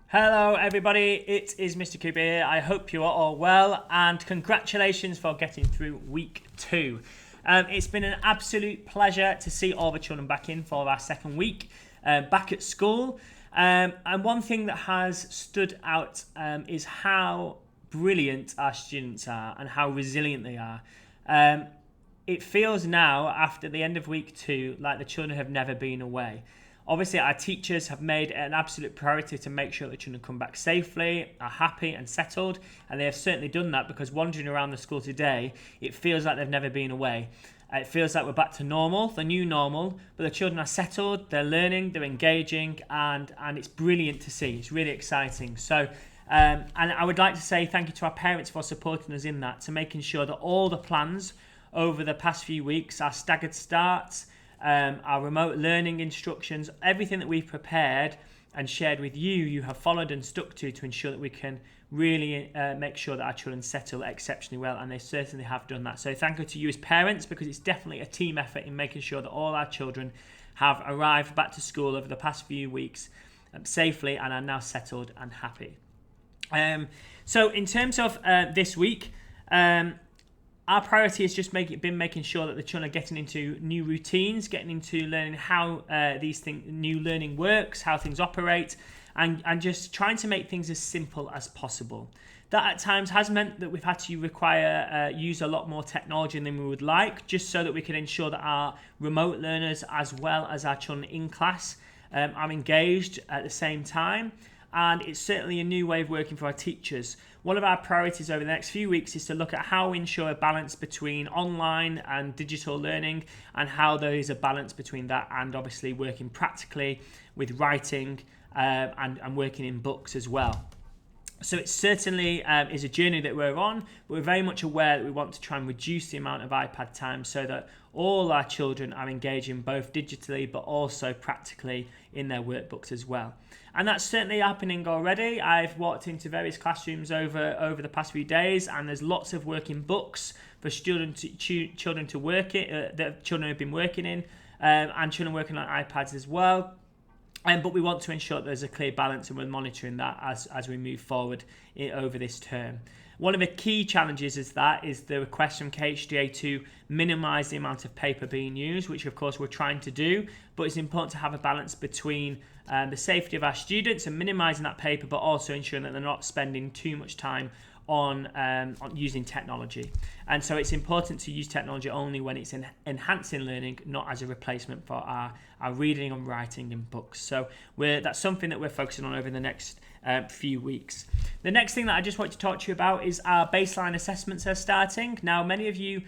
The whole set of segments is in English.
Hello everybody, it is Mr. Cooper here. I hope you are all well and congratulations for getting through week 2. It's been an absolute pleasure to see all the children back in for our second week back at school. And one thing that has stood out is how brilliant our students are and how resilient they are. It feels now, after the end of week 2, like the children have never been away. Obviously, our teachers have made it an absolute priority to make sure that children come back safely, are happy and settled, and they have certainly done that because wandering around the school today, it feels like they've never been away. It feels like we're back to normal, the new normal, but the children are settled, they're learning, they're engaging, and it's brilliant to see. It's really exciting. So, and I would like to say thank you to our parents for supporting us in that, to making sure that all the plans over the past few weeks, our staggered starts, our remote learning instructions, everything that we've prepared and shared with you, you have followed and stuck to ensure that we can really make sure that our children settle exceptionally well, and they certainly have done that. So thank you to you as parents, because it's definitely a team effort in making sure that all our children have arrived back to school over the past few weeks safely and are now settled and happy. So in terms of this week, our priority has just been making sure that the children are getting into new routines, getting into learning how new learning works, how things operate, and just trying to make things as simple as possible. That at times has meant that we've had to use a lot more technology than we would like, just so that we can ensure that our remote learners, as well as our children in class, are engaged at the same time. And it's certainly a new way of working for our teachers. One of our priorities over the next few weeks is to look at how we ensure a balance between online and digital learning, and how there is a balance between that and obviously working practically with writing and working in books as well. So it certainly is a journey that we're on, but we're very much aware that we want to try and reduce the amount of iPad time so that all our children are engaging both digitally but also practically in their workbooks as well. And that's certainly happening already. I've walked into various classrooms over the past few days, and there's lots of work in books for children to work it, that children have been working in, and children working on iPads as well. But we want to ensure that there's a clear balance, and we're monitoring that as we move forward over this term. One of the key challenges is the request from KHDA to minimise the amount of paper being used, which of course we're trying to do, but it's important to have a balance between the safety of our students and minimising that paper, but also ensuring that they're not spending too much time on using technology. And so it's important to use technology only when it's enhancing learning, not as a replacement for our reading and writing in books. So that's something that we're focusing on over the next few weeks. The next thing that I just want to talk to you about is our baseline assessments are starting. Now, many of you,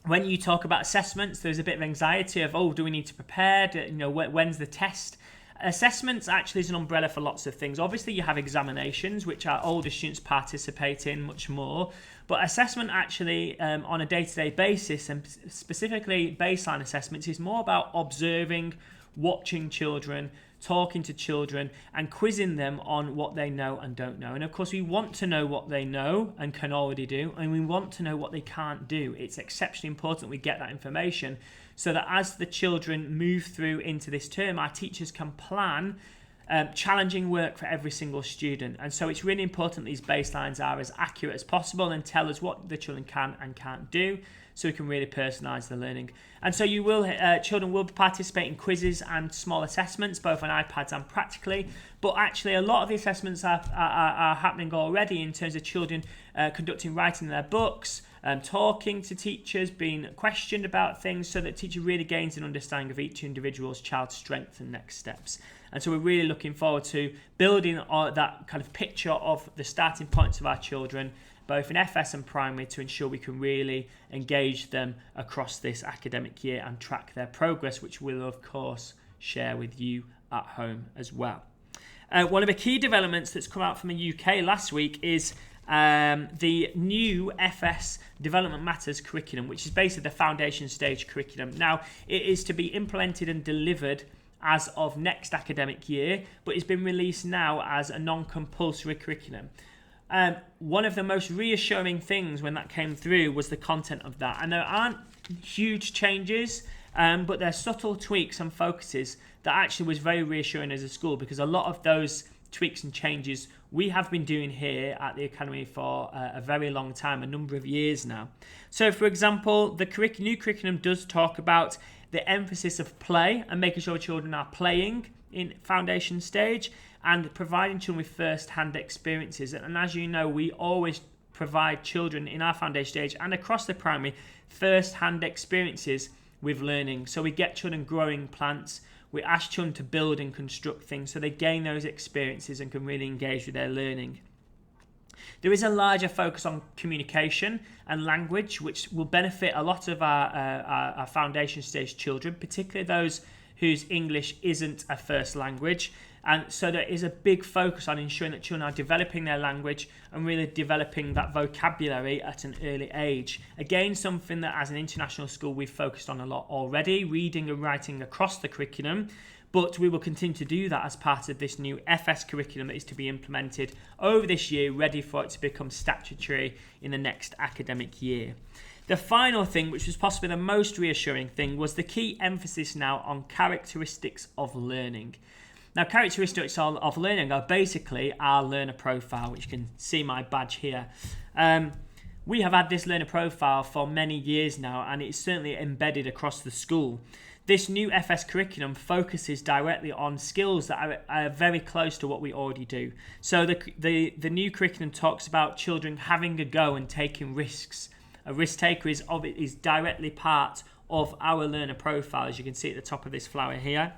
when you talk about assessments, there's a bit of anxiety of, do we need to prepare? When's the test? Assessments actually is an umbrella for lots of things. Obviously, you have examinations, which our older students participate in much more. But assessment actually, on a day-to-day basis, and specifically baseline assessments, is more about observing, watching children, talking to children, and quizzing them on what they know and don't know. And of course, we want to know what they know and can already do, and we want to know what they can't do. It's exceptionally important we get that information, so that as the children move through into this term, our teachers can plan challenging work for every single student. And so it's really important these baselines are as accurate as possible and tell us what the children can and can't do, so we can really personalise the learning. And so children will participate in quizzes and small assessments, both on iPads and practically. But actually, a lot of the assessments are happening already in terms of children conducting writing in their books, talking to teachers, being questioned about things, so that teacher really gains an understanding of each individual's child's strengths and next steps. And so we're really looking forward to building that kind of picture of the starting points of our children, both in FS and primary, to ensure we can really engage them across this academic year and track their progress, which we'll of course share with you at home as well. One of the key developments that's come out from the UK last week is the new FS Development Matters curriculum, which is basically the foundation stage curriculum. Now, it is to be implemented and delivered as of next academic year, but it's been released now as a non-compulsory curriculum. One of the most reassuring things when that came through was the content of that. And there aren't huge changes, but there are subtle tweaks and focuses that actually was very reassuring as a school, because a lot of those tweaks and changes we have been doing here at the Academy for a very long time, a number of years now. So for example, the new curriculum does talk about the emphasis of play and making sure children are playing in foundation stage and providing children with first-hand experiences. And as you know, we always provide children in our foundation stage and across the primary first-hand experiences with learning. So we get children growing plants, we ask children to build and construct things so they gain those experiences and can really engage with their learning. There is a larger focus on communication and language, which will benefit a lot of our foundation stage children, particularly those whose English isn't a first language. And so there is a big focus on ensuring that children are developing their language and really developing that vocabulary at an early age. Again, something that as an international school we've focused on a lot already, reading and writing across the curriculum, but we will continue to do that as part of this new FS curriculum that is to be implemented over this year, ready for it to become statutory in the next academic year. The final thing, which was possibly the most reassuring thing, was the key emphasis now on characteristics of learning. Now, characteristics of learning are basically our learner profile, which you can see my badge here. We have had this learner profile for many years now, and it's certainly embedded across the school. This new FS curriculum focuses directly on skills that are very close to what we already do. So the new curriculum talks about children having a go and taking risks. A risk taker is directly part of our learner profile, as you can see at the top of this flower here.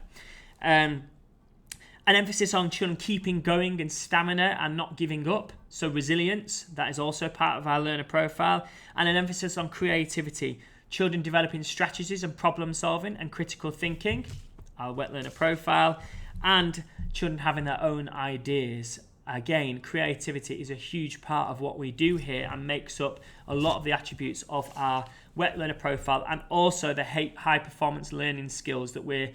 An emphasis on children keeping going and stamina and not giving up. So resilience, that is also part of our learner profile. And an emphasis on creativity. Children developing strategies and problem solving and critical thinking, our wet learner profile. And children having their own ideas. Again, creativity is a huge part of what we do here and makes up a lot of the attributes of our wet learner profile, and also the high performance learning skills that we're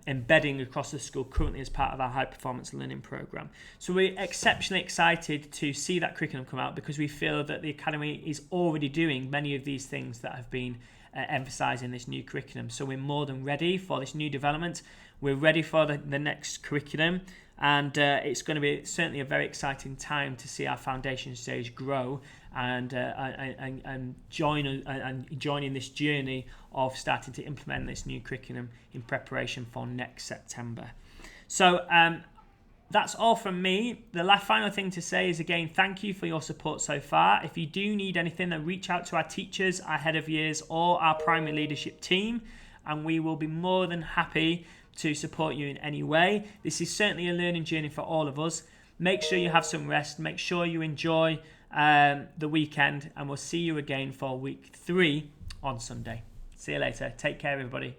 embedding across the school currently as part of our high performance learning program. So we're exceptionally excited to see that curriculum come out, because we feel that the Academy is already doing many of these things that have been emphasised in this new curriculum. So we're more than ready for this new development. We're ready for the next curriculum. And it's going to be certainly a very exciting time to see our foundation stage grow and join in this journey of starting to implement this new curriculum in preparation for next September. So that's all from me. The final thing to say is, again, thank you for your support so far. If you do need anything, then reach out to our teachers, our head of years, or our primary leadership team, and we will be more than happy to support you in any way. This is certainly a learning journey for all of us. Make sure you have some rest. Make sure you enjoy the weekend, and we'll see you again for week 3 on Sunday. See you later. Take care, everybody.